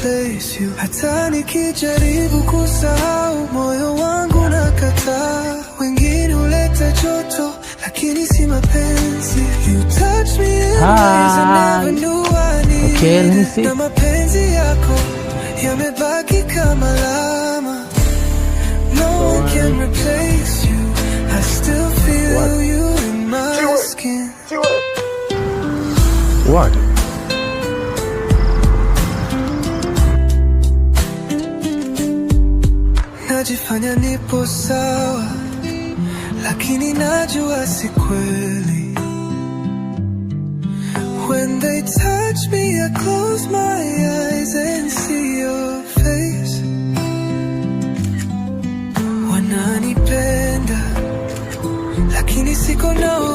replace you. Hata nikijaribu kusahau, moyo wangu nakataa. Wengine huleta joto, lakini si mapenzi. You touch me in ways I never knew I needed. Na mapenzi yako yamebaki kama alama. No one can replace you. I still feel you in my skin. What? Najifanya nipo sawa, lakini najua si kweli. When they touch me, I close my eyes and see your face. Wananipenda, lakini siko nao